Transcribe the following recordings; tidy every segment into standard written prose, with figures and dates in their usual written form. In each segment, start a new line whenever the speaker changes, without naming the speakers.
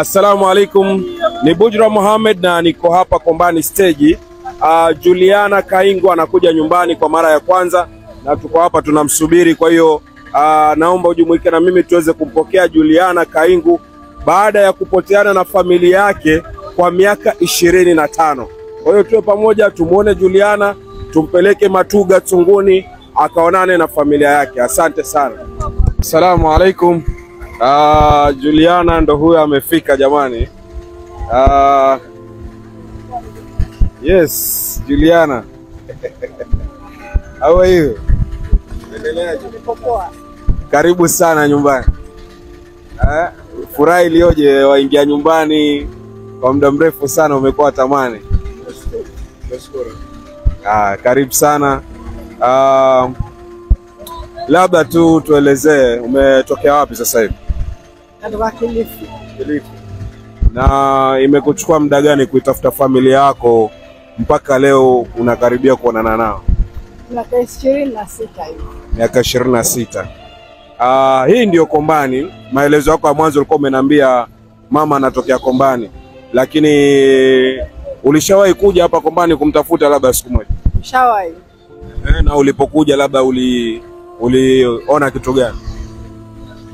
Assalamu alaikum, ni Bujra Mohamed na niko hapa Kombani stage. Juliana Kaingu anakuja nyumbani kwa mara ya kwanza na tuko hapa tunamsubiri. Kwa hiyo naomba ujumuike na mimi tuweze kumpokea Juliana Kaingu baada ya kupoteana na familia yake kwa miaka 25. Kwa hiyo tuwe pamoja tumuone Juliana, tumpeleke Matuga Tunguni akaonane na familia yake. Asante sana. Assalamu alaikum. Juliana ndo huyo amefika jamani. Yes, Juliana. How are you? Karibu sana nyumbani. Furaha ilioje waingia nyumbani kwa muda mrefu sana, umekuwa tamani. Nashukuru. Karibu sana. Labda tu tuelezee umetokea wapi sasa hivi?
Natoka Kilifi.
Na imekuchukua muda gani kuitafuta familia yako mpaka leo unakaribia kuonana nao?
Miaka 26 hivi.
Miaka 26. Hii ndio Kombani. Maelezo yako ya mwanzo ulikuwa umeniambia mama anatokea Kombani. Lakini ulishawahi kuja hapa Kombani kumtafuta labda siku moja?
Nishawahi.
Na ulipokuja labda uliona kitu gani?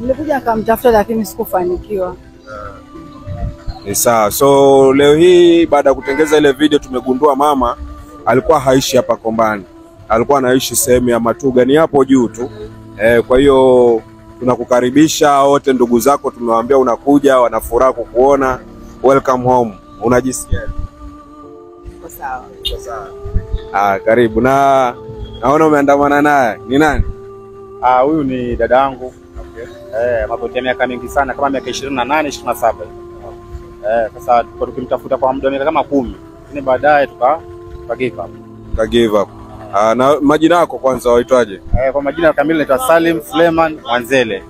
Nilikuja kumtafuta lakini sikufanikiwa.
Ni sawa. So leo hii baada ya kutengeza ile video tumegundua mama alikuwa haishi hapa Kombani. Alikuwa anaishi sehemu ya Matuga, ni hapo juu tu. Kwa hiyo tunakukaribisha wote, ndugu zako tumewaambia unakuja, wanafuraha kukuona. Welcome home. Unajisikia?
Kwa sawa.
Kwa sawa. Karibu. Na naona umeandamana naye. Ni nani?
Huyu ni dada yangu. Okay. Mapotea miaka mingi sana, kama miaka 28 27. Sasa tukimtafuta kwa muda kama 10. Lakini baadaye
give up. Na majina yako kwanza waitwaje?
Kwa majina kamili naitwa Salim Suleiman Mwanzele.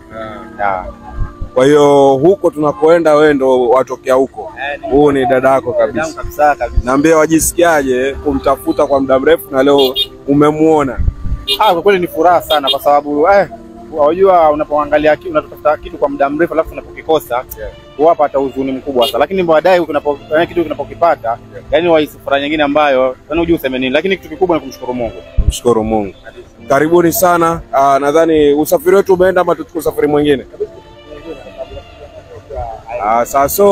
Kwa hiyo huko tunakoenda wewe ndo watokea huko. Huu ni dada yako kabisa. Naambia wajisikiaje kumtafuta kwa muda mrefu na leo umemuona?
Kwa kweli ni furaha sana kwa sababu unajua unapoangalia kitu unatafuta kitu kwa muda mrefu alafu unapokikosa huwapata huzuni mkubwa sana, lakini baadaye kitu kinapokipata yani wahisi furaha nyingine ambayo unajua useme nini, lakini kitu kikubwa ni kumshukuru Mungu.
Kumshukuru Mungu. Karibuni sana. Nadhani usafiri wetu umeenda ama tuchukue usafiri mwingine? Sasa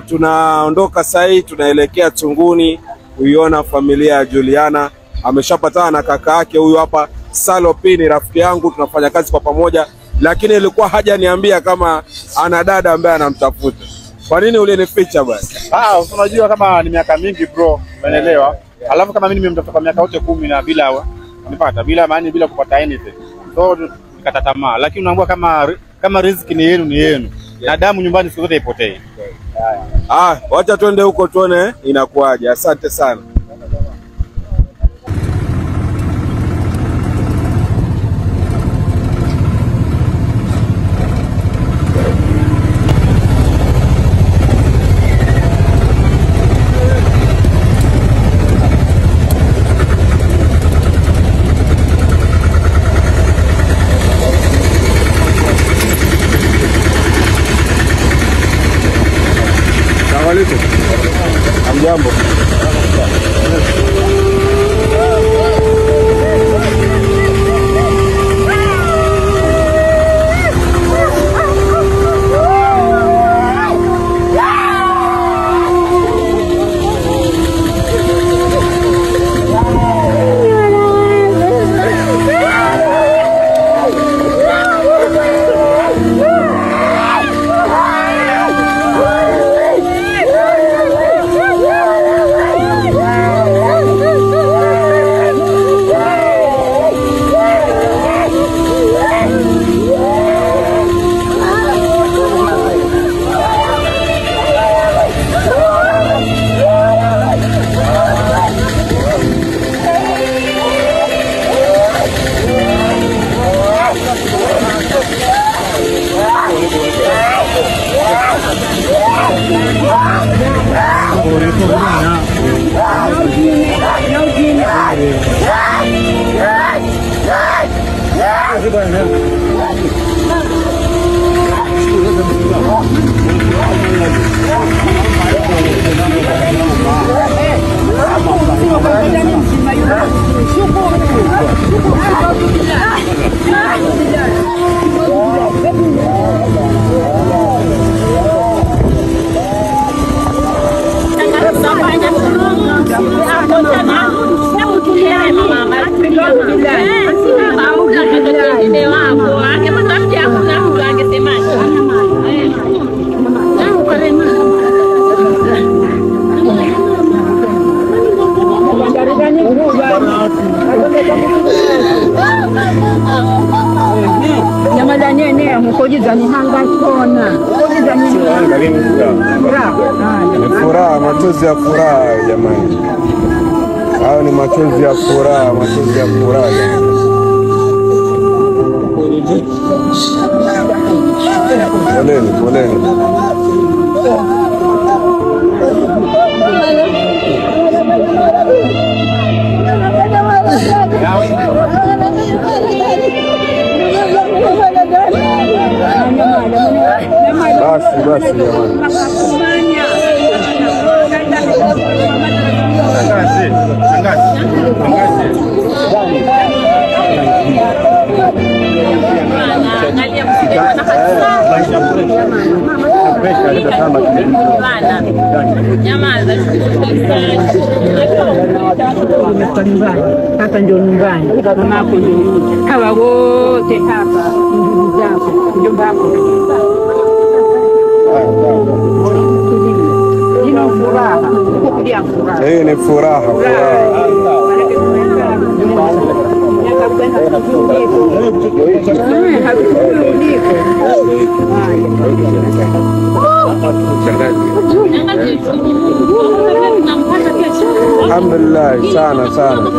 tunaondoka sasa, tunaelekea Tunguni kuiona familia ya Juliana. Ameshapatana na kaka yake huyu hapa Salopini, rafiki yangu, tunafanya kazi kwa pamoja, lakini ilikuwa hajaniambia kama ana dada ambaye anamtafuta. Kwa nini ulinificha basi?
Unajua kama ni miaka mingi bro, umeelewa? Alafu kama mimi nimemtafuta kwa miaka yote 10 na bila kunipata, bila kupata anything. So nikata tamaa, lakini unaambia kama riziki ni yenu. Na damu nyumbani siku zote ipotei.
Wacha twende huko tuone inakuaje. Asante sana. Hamjambo. machozi ya furaha jamani. Hayo ni machozi ya furaha, machozi ya furaha jamani. Poleni, poleni. Basi jamani.
Hapa ndio nyumbani, mamako ndio hawa wote hapa, ndugu zako, mjomba wako. Ni furaha, kukulia furaha.
Ni furaha, furaha. Alhamdulillah, sana sana.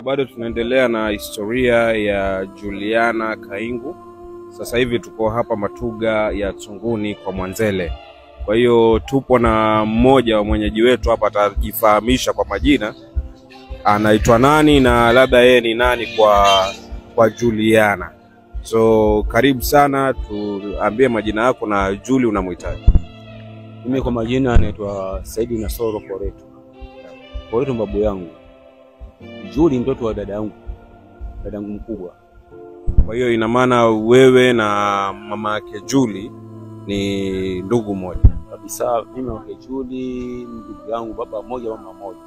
Bado tunaendelea na historia ya Juliana Kaingu. Sasa hivi tuko hapa Matuga ya Tunguni kwa Mwanzele. Kwa hiyo tupo na mmoja wa mwenyeji wetu hapa, atajifahamisha kwa majina, anaitwa nani na labda yeye ni nani kwa Juliana. So karibu sana, tuambie majina yako na Julie unamhitaji.
Mimi kwa majina anaitwa Saidi Nasoro Koreto. Koreto babu yangu. Julie mtoto wa dadangu mkubwa.
Kwa hiyo ina maana wewe na mama yake Julie ni ndugu moja
kabisa. Mimi na Julie ndugu yangu, baba mmoja mama mmoja.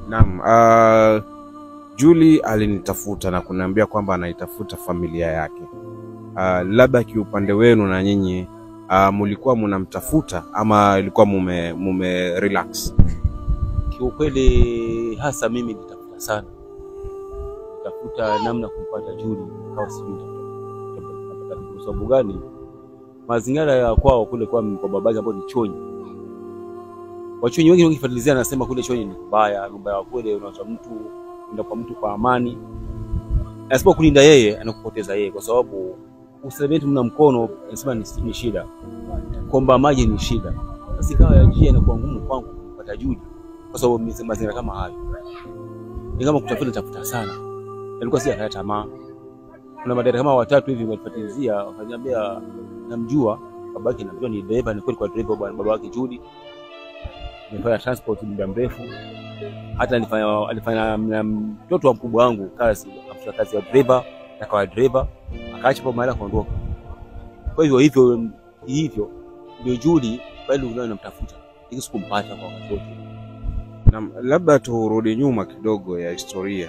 Naam. Julie alinitafuta na kuniambia kwamba anaitafuta familia yake. Labda kiupande wenu na nyinyi mlikuwa mnamtafuta ama ilikuwa mume relax?
Kiukweli hasa mimi nitafuta sana. Nitafuta namna kumpata Julie kwa sababu gani? Mazingira ya kwao kule kwa babake ambao ni Chonyi. Wachonyi wengi wakifuatilizia nasema kule Chonyi ni mbaya, nyumba ya kule unaacha mtu ndio kwa mtu kwa amani. Asipo kulinda yeye anakupoteza yeye, kwa sababu usalama mna mkono nasema ni shida. Komba maji ni shida. Basi kama ya njia inakuwa ngumu kwangu kupata Julie kwa sababu mazingira kama hayo. Ni kama kutafuta sana. Nilikuwa si hata tamaa. Kuna madada kama watatu hivi walifuatilizia wakaniambia namjua babake, namjua ni driver, ni kweli kwa driver babake Julie. Nilifanya transport muda mrefu. Hata alifanya mtoto wa mkubwa wangu kazi, afanya kazi ya driver, akawa driver, akaacha kwa mahali kuondoka. Kwa hivyo ndio Julie bado unamtafuta, lakini sikumpata kwa wakati wote.
Na labda turudi nyuma kidogo ya historia.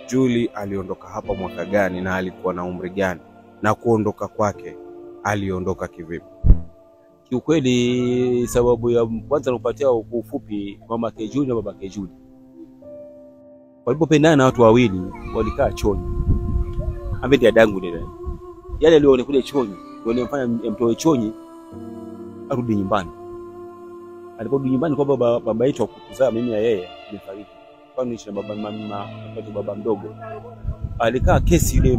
Julie aliondoka hapa mwaka gani na alikuwa na umri gani, na kuondoka kwake aliondoka kivipi?
Kiukweli sababu ya kwanza kupatia ufupi, mama yake Julie na baba yake Julie walipopendana na watu wawili walikaa Chonyi. Ambaye dadangu ndio yale alione kule Chonyi ndio alimfanya mtoe Chonyi arudi nyumbani. Aliporudi nyumbani kwa baba yetu akukuzaa mimi na yeye amefariki. Kwa nini na baba mdogo alikaa kesi ile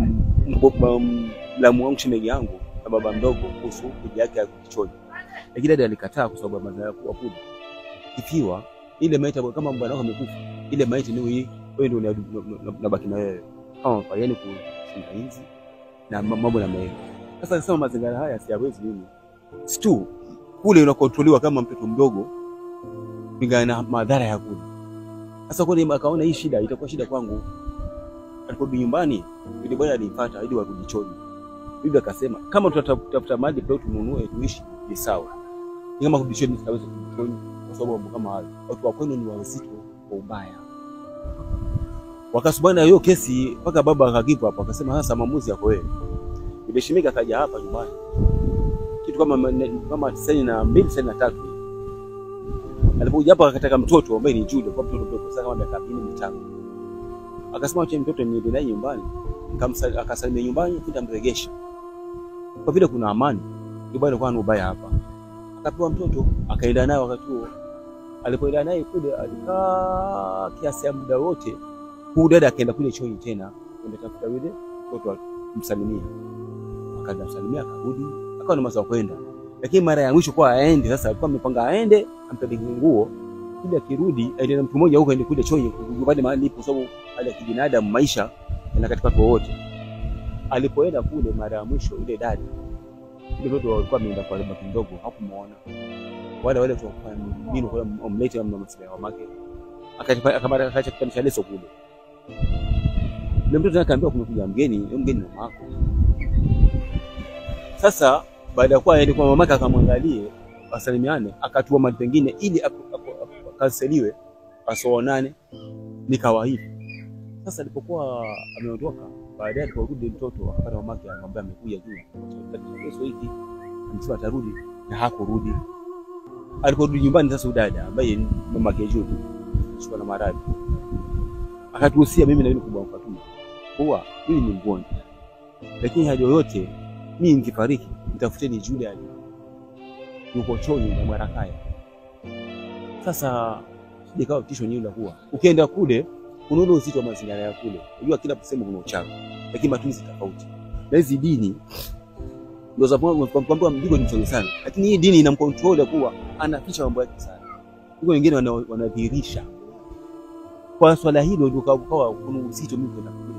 la mwangu shemegi yangu na baba mdogo kuhusu kuja yake ya Chonyi, lakini dada alikataa kwa sababu mazao ya kuabudu kifiwa ile maiti kama bwana wako amekufa, ile maiti ni wewe ndio unabaki na wewe kama yani kushinda hizi na mambo na mengi. Sasa nasema mazingira haya siyawezi mimi stu kule unakontroliwa kama mtoto mdogo kulingana na madhara ya kule. Sasa kwa akaona hii shida itakuwa shida kwangu. Aliporudi nyumbani yule bwana alipata ili warudi Chonyi. Bibi akasema kama tutatafuta mali kwa tununue tuishi ni sawa, ni kama kurudi Chonyi tutaweza kurudi kwa sababu kama hayo watu wa kwenu ni wazito kwa ubaya. Wakasubana hiyo kesi mpaka baba akagipa hapo, akasema sasa maamuzi yako wewe. Bibi Shimika akaja hapa nyumbani kitu kama 92 alipokuja hapa akataka mtoto ambaye ni Julie, kwa mtoto mdogo sasa kama miaka 25. Akasema acha mtoto niende naye nyumbani akasalimia nyumbani, nitamregesha. Kwa vile kuna amani, ndio bado kwa ubaya hapa. Akapewa mtoto, akaenda naye wakati huo. Alipoenda naye kule alikaa kiasi ya muda wote. Huyu dada akaenda kule chooni tena, kwenda tafuta yule mtoto kumsalimia. Akaenda kusalimia, akarudi, akawa na masaa kwenda. Lakini mara ya mwisho kwa aende, sasa alikuwa amepanga aende, ampeleke nguo, ili akirudi aende na mtu mmoja huko aende kule chooni, nyumbani mahali ipo, sababu hali ya kibinadamu maisha na katika watu wote. Alipoenda kule mara ya mwisho ile dada, ile mtoto alikuwa ameenda kwa baba mdogo, hakumuona. Wale tukafanya nini kwa omlete na msiba wa mke. Akaacha kitanisha leso kule. Ile mtoto akaambiwa kumekuja mgeni ni mamako. Sasa baada ya kuwa aende kwa mamake akamwangalie, asalimiane, akatua mahali pengine ili akanseliwe, asoonane, nikawa hivi. Sasa alipokuwa ameondoka, baadaye aliporudi mtoto akapata mamake anamwambia amekuja juu. Kesho hiki anasema atarudi na hakurudi. Aliporudi nyumbani sasa udada ambaye mamake Judy alikuwa na maradhi. Akatuhusia mimi na yule kubwa Fatuma. Huwa mimi ni mgonjwa. Lakini hadi yoyote mimi nikifariki nitafuteni Judy ali. Yuko chooni na Mwarakaya. Sasa nikawa tisho nyingi la kuwa. Ukienda kule unaona uzito wa mazingira ya kule. Unajua kila sehemu kuna uchawi. Lakini matumizi tofauti. Na hizi dini ndio sababu kwamba mdigo ni mzuri sana. Lakini hii dini inamcontrol kuwa anaficha mambo yake sana. Huko wengine wanadhihirisha. Kwa swala hilo ndio kawa kuna uzito mimi kwenda kule.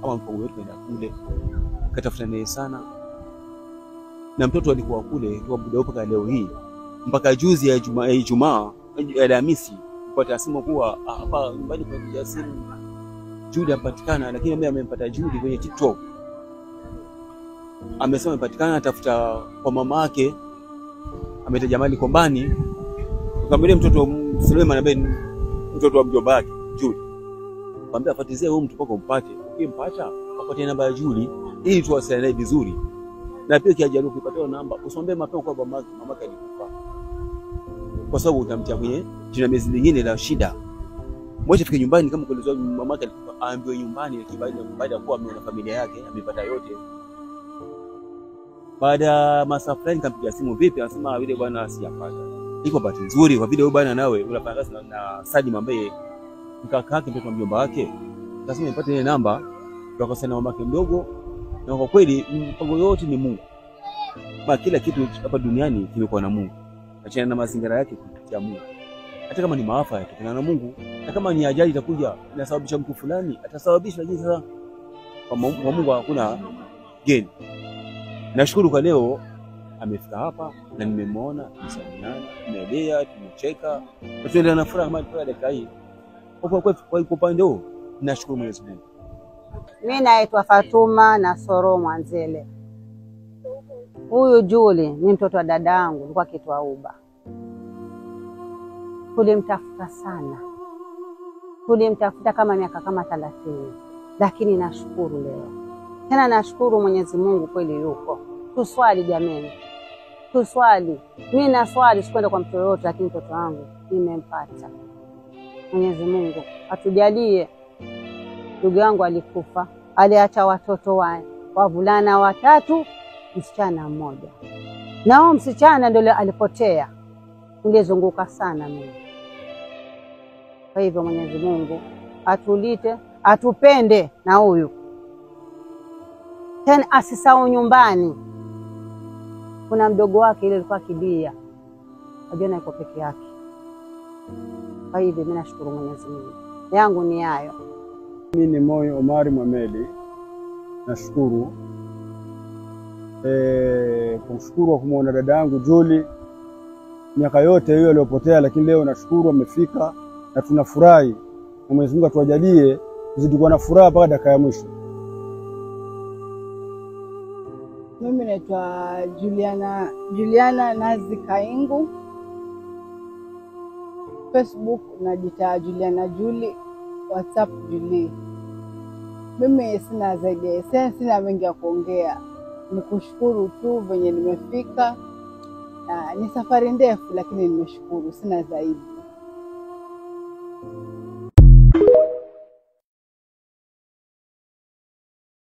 Ama mpango wetu kwenda kule. Katafuta naye sana. Na mtoto alikuwa kule kwa muda mpaka leo hii. Mpaka juzi ya Ijumaa, Alhamisi, kupata simu kuwa hapa nyumbani kwa kuja simu Judy apatikana, lakini mimi amempata Judy kwenye TikTok. Amesema amepatikana, atafuta kwa mama yake, ametaja mali Kombani. Tukamwambia mtoto Suleiman ambaye mtoto wa mjomba wake Judy. Kwambia afatizie huyo mtu mpaka umpate. Ukimpata, apate namba ya Judy ili tuwasiliane naye vizuri. Na pia kiajaribu kupata namba, usiombe mapema kwa mamake alikufa. Kwa sababu utamtia kwenye jina miezi nyingine la shida. Mwache fike nyumbani kama kuelezwa mamake alikufa, aambiwe nyumbani baada ya kuwa ameona familia yake, amepata yote. Baada masaa fulani nikampigia simu, vipi? Anasema vile bwana sijapata. Iko bahati nzuri kwa vile huyu bwana nawe unafanya kazi na Sadim ambaye mkaka yake mtoto wa mjomba wake. Lazima nipate ile namba tukakosana na mamake mdogo. Na kwa kweli mpango yote ni Mungu. Ba kila kitu hapa duniani kimekuwa na Mungu. Achana na mazingira yake kupitia Mungu. Hata kama ni maafa yatokana na Mungu, na kama ni ajali itakuja inasababisha mtu fulani, atasababisha. Lakini sasa kwa Mungu hakuna geni. Nashukuru kwa leo amefika hapa na nimemwona, tumesalimiana, tumeelea, tumecheka, na tunaendelea na furaha kama kwa dakika hii. Kwa upande huo nashukuru Mwenyezi Mungu.
Mimi naitwa Fatuma Nasoro Mwanzele. Huyu Julie ni mtoto wa dada yangu, alikuwa kitwa Uba. Tulimtafuta sana. Tulimtafuta kama miaka kama 30. Lakini nashukuru leo. Tena nashukuru Mwenyezi Mungu kweli yuko. Tuswali jameni. Tuswali. Mimi naswali sikwenda kwa mtu yote, lakini mtoto wangu nimempata. Mwenyezi Mungu atujalie. Ndugu yangu alikufa, aliacha watoto wavulana 3, msichana 1. Nao msichana ndio alipotea. Ningezunguka sana mimi. Kwa hivyo Mwenyezi Mungu atulite, atupende na huyu. Tena asisahau nyumbani. Kuna mdogo wake ile alikuwa kibia. Ajiona yuko peke yake. Kwa hivyo mimi nashukuru Mwenyezi Mungu. Yangu ni hayo.
Mimi ni Moyo Omari Mohamedi. Nashukuru kumshukuru kumuona dada yangu Julie miaka yote hiyo aliyopotea, lakini leo nashukuru amefika na tunafurahi. Na Mwenyezi Mungu atujalie tuzidi kuwa na furaha mpaka dakika ya mwisho.
Mimi naitwa Juliana Nazi Kaingu. Facebook najita Juliana Julie, WhatsApp Julie. Mimi sina zaidi, sina mengi ya kuongea. Nikushukuru tu venye nimefika. Ni safari ndefu lakini nimeshukuru, sina zaidi.